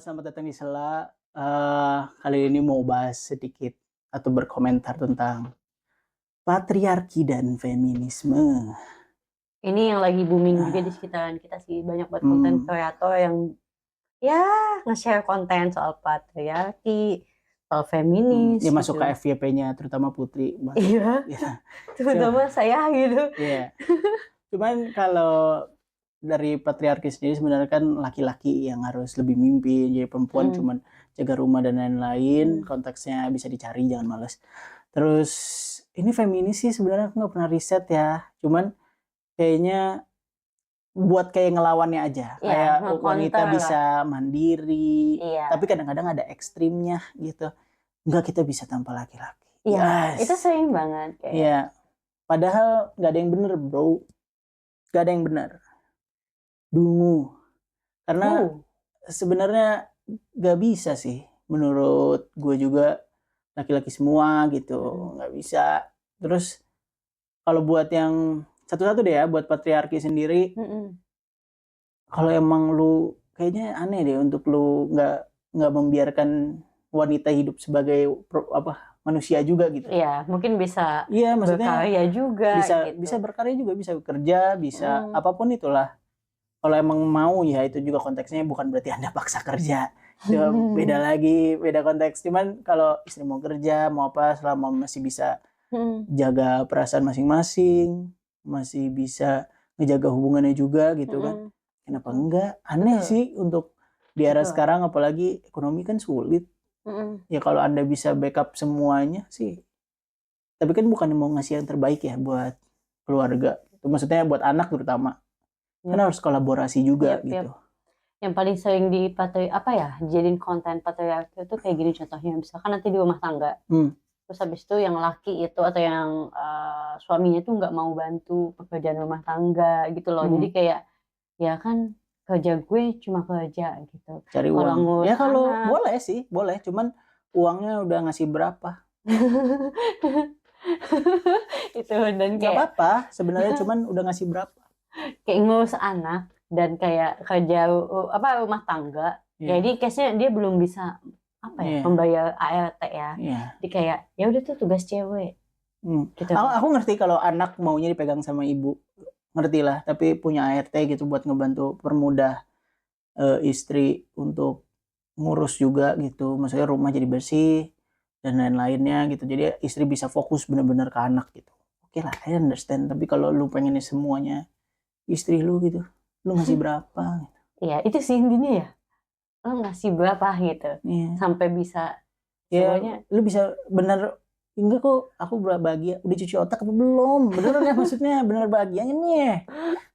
selamat datang di Sela. Kali ini mau bahas sedikit atau berkomentar tentang patriarki dan feminisme. Ini yang lagi booming juga di Ah, sekitaran kita sih. Banyak buat konten hmm, kreator yang ya nge-share konten soal patriarki, soal feminis dia masuk ke gitu. FYP-nya terutama Putri masuk. Iya, Ya, terutama coba. saya gitu. Iya. Cuman kalau dari patriarki sendiri sebenarnya kan laki-laki yang harus lebih mimpin, jadi perempuan Mm, cuman jaga rumah dan lain-lain. mm. Konteksnya bisa dicari, jangan males. Terus ini feminis sih sebenarnya aku nggak pernah riset ya. Cuman kayaknya buat kayak ngelawannya aja, Ya, kayak wanita nge-counter lah. bisa mandiri, tapi Iya, kadang-kadang ada ekstrimnya gitu. Enggak, kita bisa tanpa laki-laki. iya. Itu Yes. sering banget kayak. Iya. Padahal nggak ada yang bener, bro. Nggak ada yang bener. Dungu. Karena Uh, sebenarnya nggak bisa sih. Menurut gue juga laki-laki semua gitu. mm, Nggak bisa. Terus kalau buat yang satu-satu deh ya, buat patriarki sendiri, mm, mm. kalau emang lu kayaknya aneh deh untuk lu nggak membiarkan wanita hidup sebagai manusia juga gitu. Iya, mungkin bisa Iya, maksudnya berkarya juga bisa gitu. bisa berkarya juga, bisa bekerja, bisa Mm. apapun itulah. Kalau emang mau ya itu juga konteksnya bukan berarti Anda paksa kerja. Itu beda lagi, beda konteks. Cuman kalau istri mau kerja, mau apa selama masih bisa Mm, jaga perasaan masing-masing, masih bisa ngejaga hubungannya juga gitu kan. mm. Kenapa Betul, enggak? Aneh betul, sih untuk di era betul. sekarang apalagi ekonomi kan sulit. Mm, Ya kalau Anda bisa backup semuanya sih. Tapi kan bukan mau ngasih yang terbaik ya buat keluarga. Itu maksudnya buat anak terutama. Kan yep, harus kolaborasi juga yep, yep. gitu. Yang paling sering apa ya, jadiin konten patriarki itu kayak gini contohnya, misalkan nanti di rumah tangga Hmm. terus habis itu yang laki itu atau yang suaminya tuh nggak mau bantu pekerjaan rumah tangga gitu loh, jadi Hmm. kayak ya kan kerja gue cuma kerja gitu, Cari kalau uang. ngurus Ya kalau anak. boleh sih, boleh. Cuman uangnya udah ngasih berapa? Itu dan Nggak kayak apa-apa sebenarnya, cuman udah ngasih berapa? kayak ngurus anak dan kayak kerja apa rumah tangga, jadi Iya. case-nya dia belum bisa apa ya Iya. membayar ART ya, Iya. jadi kayak ya udah tuh tugas cewek gitu. Aku ngerti kalau anak maunya dipegang sama ibu, ngerti lah. Tapi punya ART gitu buat ngebantu permudah istri untuk ngurus juga gitu. Maksudnya rumah jadi bersih dan lain-lainnya gitu. Jadi istri bisa fokus bener-bener ke anak gitu. Oke lah, I understand. Tapi kalau lu pengennya semuanya istri lu gitu, lu ngasih berapa? Ya itu sih intinya ya, lo ngasih berapa gitu Iya. sampai bisa Ya, semuanya. lu bisa bener, enggak kok aku bahagia. Udah cuci otak apa belum? Bener kan maksudnya bener bahagianya nih.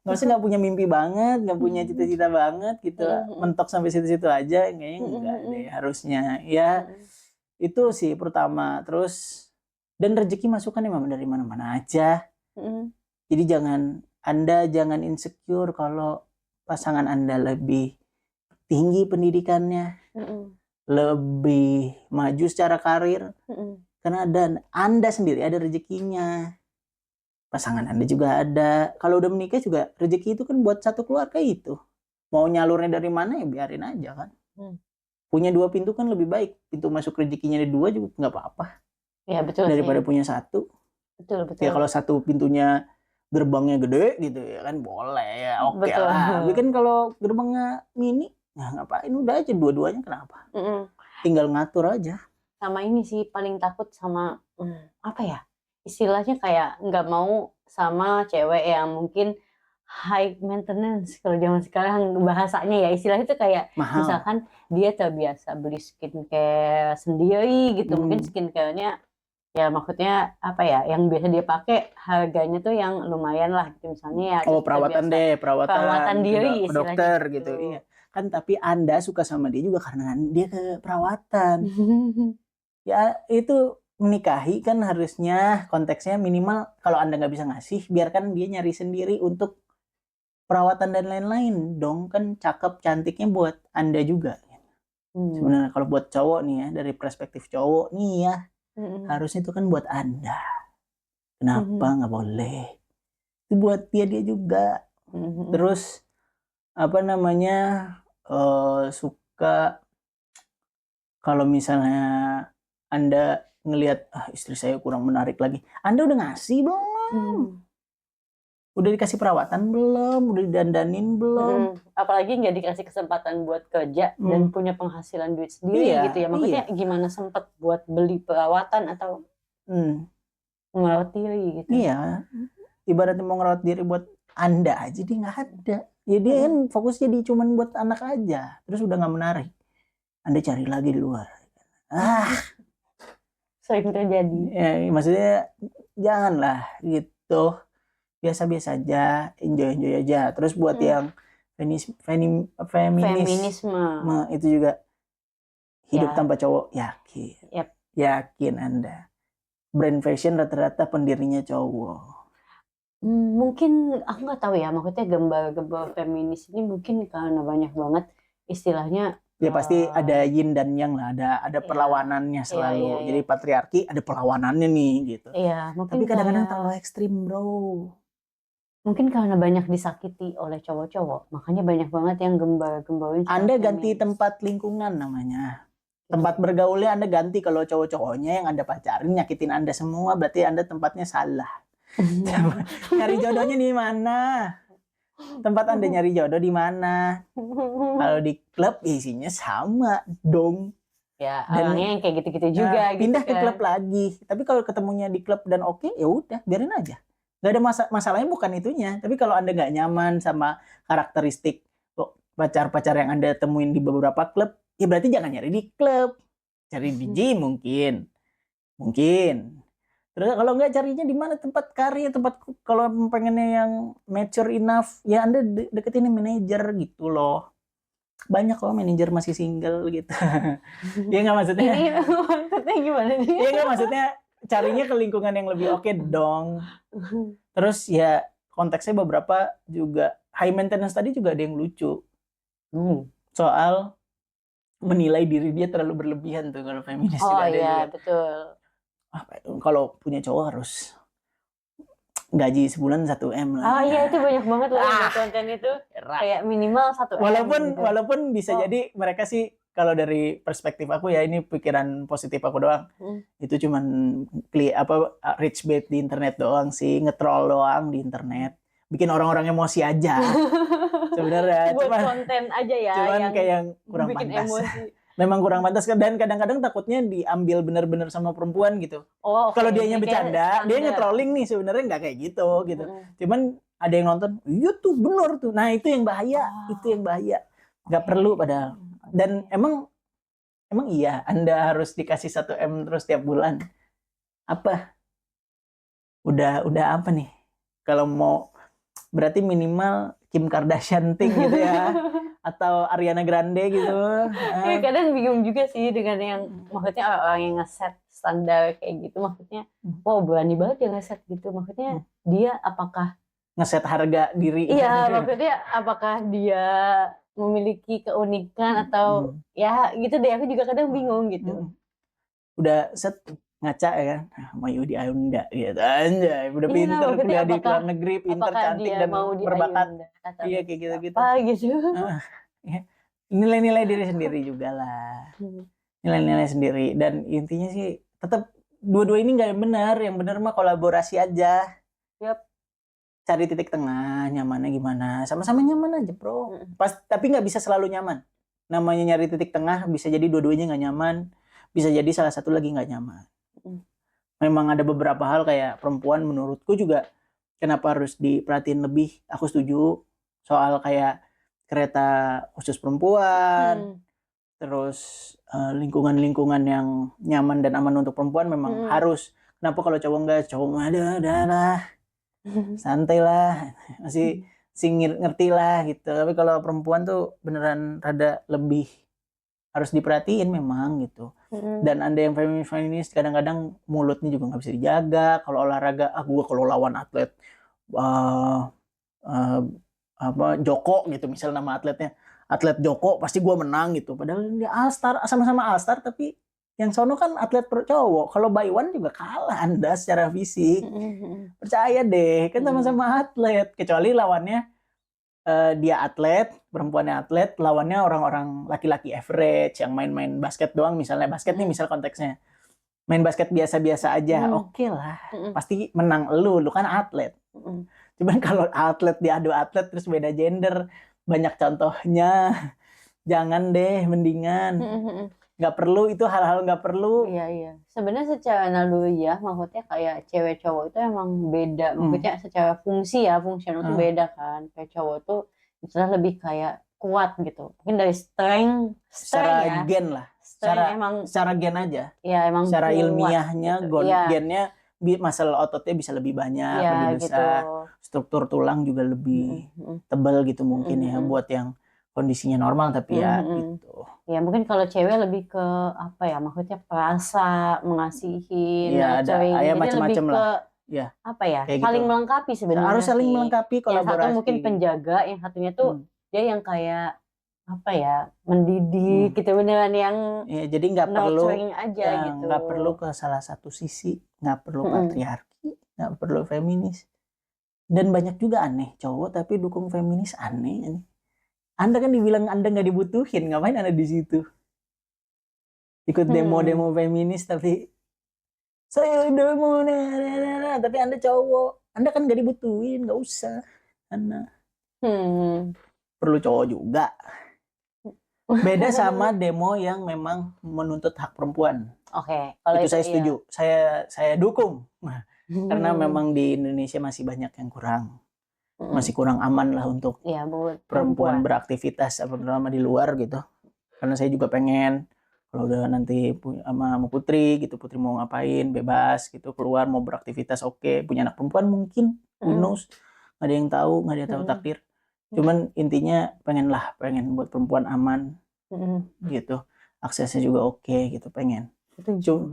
Nggak usah nggak punya mimpi banget, nggak punya cita-cita banget gitu. Mentok sampai situ-situ aja, kayaknya enggak deh harusnya. Ya, itu sih pertama. Terus dan rezeki masukan emang dari mana-mana aja. Jadi jangan insecure kalau pasangan Anda lebih tinggi pendidikannya, lebih maju secara karir, karena Anda sendiri ada rezekinya. Pasangan Anda juga ada. Kalau udah menikah juga rezeki itu kan buat satu keluarga itu. Mau nyalurnya dari mana ya biarin aja kan. Punya dua pintu kan lebih baik. Pintu masuk rezekinya ada dua juga nggak apa-apa. Ya betul sih, Daripada punya satu. betul Ya betul kalau satu pintunya gerbangnya gede gitu ya kan boleh ya oke betul. lah. Tapi kan kalau gerbangnya mini, nah ngapain udah aja dua-duanya kenapa? Tinggal ngatur aja. Sama ini sih paling takut sama apa ya, istilahnya kayak nggak mau sama cewek yang mungkin high maintenance, kalau zaman sekarang bahasanya ya istilahnya itu kayak Mahal. misalkan dia terbiasa beli skincare sendiri gitu, mungkin Hmm. skincare-nya ya maksudnya apa ya yang biasa dia pakai harganya tuh yang lumayan lah gitu misalnya, ya Oh, terus perawatan terbiasa deh, perawatan perawatan diri ke istilahnya dokter gitu. gitu. Iya. Kan tapi Anda suka sama dia juga karena dia ke perawatan. Ya itu menikahi kan harusnya konteksnya minimal kalau Anda nggak bisa ngasih, biarkan dia nyari sendiri untuk perawatan dan lain-lain dong. Kan cakep cantiknya buat Anda juga. Hmm. Sebenarnya kalau buat cowok nih ya, dari perspektif cowok nih ya, Mm-mm. harusnya itu kan buat Anda. Kenapa Mhm. nggak boleh? Itu buat dia juga. Mhm. Terus apa namanya suka. kalau misalnya Anda ngelihat istri saya kurang menarik lagi, Anda udah ngasih belum? Udah dikasih perawatan belum? Udah didandanin belum? Apalagi nggak dikasih kesempatan buat kerja dan punya penghasilan duit sendiri Iya, gitu ya. Maksudnya gimana sempat buat beli perawatan atau merawat diri gitu. Iya, ibaratnya mau ngerawat diri buat Anda aja dia nggak ada. Ya dia kan fokusnya di cuman buat anak aja. Terus udah nggak menarik. Anda cari lagi di luar. Sering terjadi. Ya, maksudnya janganlah gitu. Biasa-biasa aja, enjoy aja. Terus buat yang feminisme itu juga hidup tanpa cowok, yakin Anda. Brand fashion rata-rata pendirinya cowok. Mungkin aku nggak tahu ya, maksudnya gambar-gambar feminis ini mungkin karena banyak banget istilahnya. Ya pasti ada yin dan yang lah, ada perlawanannya selalu. Jadi patriarki ada perlawanannya nih gitu. Iya, mungkin tapi kadang-kadang terlalu ekstrim, bro. Mungkin karena banyak disakiti oleh cowok-cowok, makanya banyak banget yang gembar-gembarin. Anda ganti tempat lingkungan namanya. Tempat bergaulnya Anda ganti. Kalau cowok-cowoknya yang Anda pacarin nyakitin Anda semua, berarti Anda tempatnya salah. Nyari jodohnya di mana? Tempat Anda nyari jodoh di mana? Kalau di klub isinya sama dong. Ya, orangnya yang kayak gitu-gitu juga. Pindah gitu ke klub lagi. Tapi kalau ketemunya di klub dan oke, ya udah, biarin aja. Gak ada masalahnya bukan itunya. Tapi kalau Anda nggak nyaman sama karakteristik pacar-pacar yang Anda temuin di beberapa klub, ya berarti jangan nyari di klub. Cari di gym mungkin. Terus kalau nggak carinya di mana tempat karya, tempat kalau pengennya yang mature enough, ya Anda deketin manajer gitu loh. Banyak kok manajer masih single gitu. Ya nggak maksudnya. Ini maksudnya gimana nih? Ya nggak maksudnya carinya ke lingkungan yang lebih oke dong. Terus ya konteksnya beberapa juga high maintenance tadi juga ada yang lucu. Soal menilai diri dia terlalu berlebihan tuh kalau feminis juga ada iya, juga. betul. Kalau punya cowok harus gaji sebulan 1 M lah. Iya, itu banyak banget loh konten itu. Kayak minimal 1 M. Walaupun bisa jadi mereka sih, kalau dari perspektif aku ya, ini pikiran positif aku doang. Itu cuman rich bait di internet doang sih, nge-troll doang di internet. Bikin orang-orang emosi aja. Sebenarnya buat konten aja ya. Cuman kayak yang kurang pantas. Emosi. Memang kurang pantas, dan kadang-kadang takutnya diambil benar-benar sama perempuan gitu. Kalau dianya bercanda, dia nge-trolling nih, sebenarnya nggak kayak gitu. Cuman ada yang nonton, iya tuh bener tuh. Nah itu yang bahaya, Nggak perlu padahal. Dan emang iya, Anda harus dikasih 1 M terus tiap bulan. Apa? Udah apa nih? Kalau mau berarti minimal Kim Kardashian thing gitu ya. Atau Ariana Grande gitu. Ya, kadang bingung juga sih dengan yang maksudnya orang yang ngeset standar kayak gitu, maksudnya wow berani banget ya ngeset gitu, maksudnya dia apakah ngeset harga diri? Iya, maksudnya apakah dia memiliki keunikan atau ya gitu deh, aku juga kadang bingung gitu. Udah set ngaca ya kan, Mayu di Ayunda gitu anjay, udah pinter kuliah di luar negeri, pinter, cantik dan berbakat. Iya kayak gitu-gitu. Nilai-nilai diri sendiri juga lah. Nilai-nilai sendiri, dan intinya sih tetap dua-dua ini nggak benar. Yang benar mah kolaborasi aja. Cari titik tengah, nyamannya gimana, sama-sama nyaman aja bro. Tapi nggak bisa selalu nyaman. Namanya nyari titik tengah, bisa jadi dua-duanya nggak nyaman, bisa jadi salah satu lagi nggak nyaman. Memang ada beberapa hal kayak perempuan menurutku juga kenapa harus diperhatiin lebih. Aku setuju soal kayak kereta khusus perempuan, terus lingkungan-lingkungan yang nyaman dan aman untuk perempuan memang harus. Kenapa kalau cowok nggak? Cowok mah ada lah, santai lah, masih ngerti lah gitu. Tapi kalau perempuan tuh beneran rada lebih harus diperhatiin memang gitu. Dan ada yang feminis kadang-kadang mulutnya juga nggak bisa dijaga. Kalau olahraga, gue kalau lawan atlet Joko gitu, misal nama atletnya atlet Joko, pasti gue menang gitu. Padahal dia All-Star, sama-sama All-Star, tapi yang sono kan atlet cowok. Kalau by one juga kalah Anda secara fisik. Percaya deh, kan sama-sama atlet. Kecuali lawannya dia atlet, perempuannya atlet, lawannya orang-orang laki-laki average yang main-main basket doang, misalnya basket nih misal konteksnya. Main basket biasa-biasa aja, oke lah. Pasti menang lu kan atlet. Cuman kalau atlet diadu atlet terus beda gender, banyak contohnya. Jangan deh, mendingan. Nggak perlu, itu hal-hal nggak perlu. Iya. Sebenarnya secara naluri maksudnya kayak cewek cowok itu emang beda. Maksudnya secara fungsi fungsional itu beda kan. Kayak cowok tuh misalnya lebih kayak kuat gitu. Mungkin dari strength Secara gen lah. Secara gen aja. Ya emang secara kuat, ilmiahnya gitu. gennya muscle ototnya bisa lebih banyak, lebih besar. Gitu. Struktur tulang juga lebih tebal gitu mungkin ya buat yang kondisinya normal tapi ya gitu. Ya mungkin kalau cewek lebih ke apa ya, maksudnya perasa, mengasihi, ya ada jadi macam-macam lebih ke lah ya, apa ya, kayak saling gitu. melengkapi sebenarnya Harus saling sih. melengkapi, Yang satu kolaborasi. mungkin penjaga, yang satunya tuh dia yang kayak apa ya, mendidik gitu, beneran yang ya, jadi nggak perlu aja gitu. nggak perlu ke salah satu sisi, nggak perlu patriarki, nggak perlu feminis. Dan banyak juga aneh cowok tapi dukung feminis, aneh. Anda kan dibilang Anda nggak dibutuhin, ngapain Anda di situ? Ikut demo-demo feminis tapi saya demo, tapi Anda cowok, Anda kan nggak dibutuhin, nggak usah. Anda perlu cowok juga. Beda sama demo yang memang menuntut hak perempuan. Oke, kalau itu saya setuju, saya dukung. Karena memang di Indonesia masih banyak yang masih kurang aman lah untuk perempuan beraktivitas terutama di luar gitu. Karena saya juga pengen kalau udah nanti sama Putri gitu, Putri mau ngapain bebas gitu, keluar mau beraktivitas, oke. Punya anak perempuan mungkin, who knows, nggak ada yang tahu, nggak ada yang tahu takdir. Cuman intinya pengen buat perempuan aman gitu, aksesnya juga oke gitu, pengen.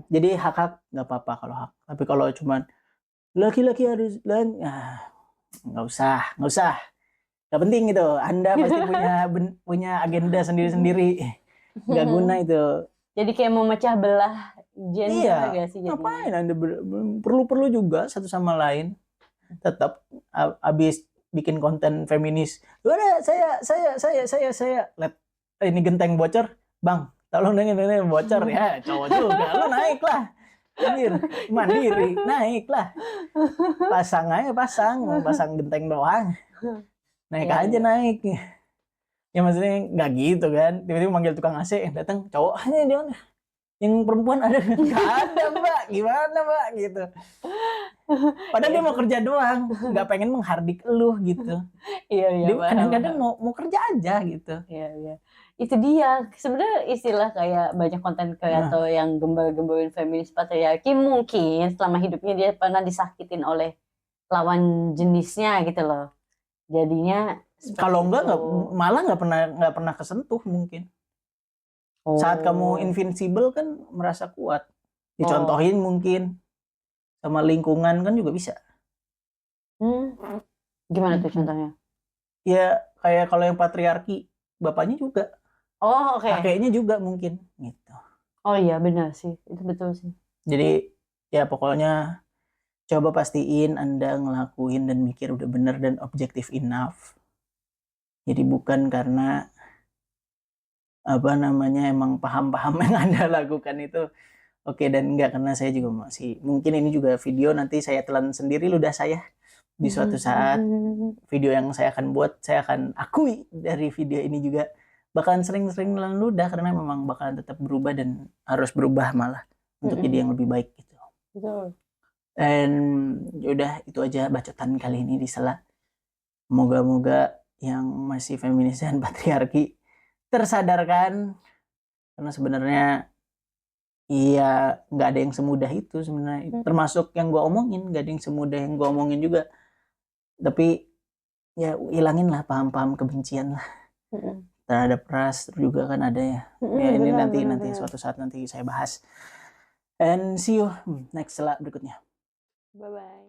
Jadi hak nggak apa-apa kalau hak, tapi kalau cuman laki-laki harus nggak usah, nggak penting gitu. Anda pasti punya agenda sendiri-sendiri, nggak guna itu. Jadi kayak memecah belah gender gak sih jadinya? Ngapain Anda perlu juga satu sama lain. Tetap abis bikin konten feminis, udah saya lihat ini genteng bocor, bang tolong ini bocor ya, cowok juga lo naik lah, anjir, mandiri naik lah, pasang genteng doang, naik aja naik ya, maksudnya nggak gitu kan, tiba-tiba manggil tukang AC yang datang cowok, dia yang perempuan ada nggak ada mbak, gimana mbak gitu. Padahal dia mau kerja doang, nggak pengen menghardik lu gitu. Iya. Dia kadang-kadang mau kerja aja gitu. Iya. Itu dia sebenarnya istilah kayak banyak konten kreator yang gembar-gemborin feminis patriarki, mungkin selama hidupnya dia pernah disakitin oleh lawan jenisnya gitu loh. Jadinya kalau enggak malah nggak pernah kesentuh mungkin. Saat kamu invincible kan merasa kuat, dicontohin mungkin sama lingkungan kan juga bisa. Gimana tuh contohnya? Ya kayak kalau yang patriarki, bapaknya juga, kakeknya juga mungkin gitu. Oh iya benar sih, itu betul sih. Jadi ya pokoknya coba pastiin Anda ngelakuin dan mikir udah bener dan objektif enough. Jadi bukan karena emang paham-paham yang Anda lakukan itu oke dan enggak, karena saya juga masih, mungkin ini juga video nanti saya telan sendiri ludah saya di suatu saat. Video yang saya akan buat, saya akan akui dari video ini juga bakalan sering-sering telan ludah karena memang bakalan tetap berubah dan harus berubah malah untuk jadi yang lebih baik gitu. Dan yaudah itu aja bacotan kali ini di Sela. Moga-moga yang masih feminis dan patriarki tersadarkan, karena sebenarnya iya nggak ada yang semudah itu sebenarnya. Termasuk yang gue omongin, nggak ada yang semudah yang gue omongin juga. Tapi ya hilangin lah paham-paham kebencian lah terhadap ras juga kan ada ya. Ya ini nanti suatu saat nanti saya bahas. And see you next Sela berikutnya. Bye bye.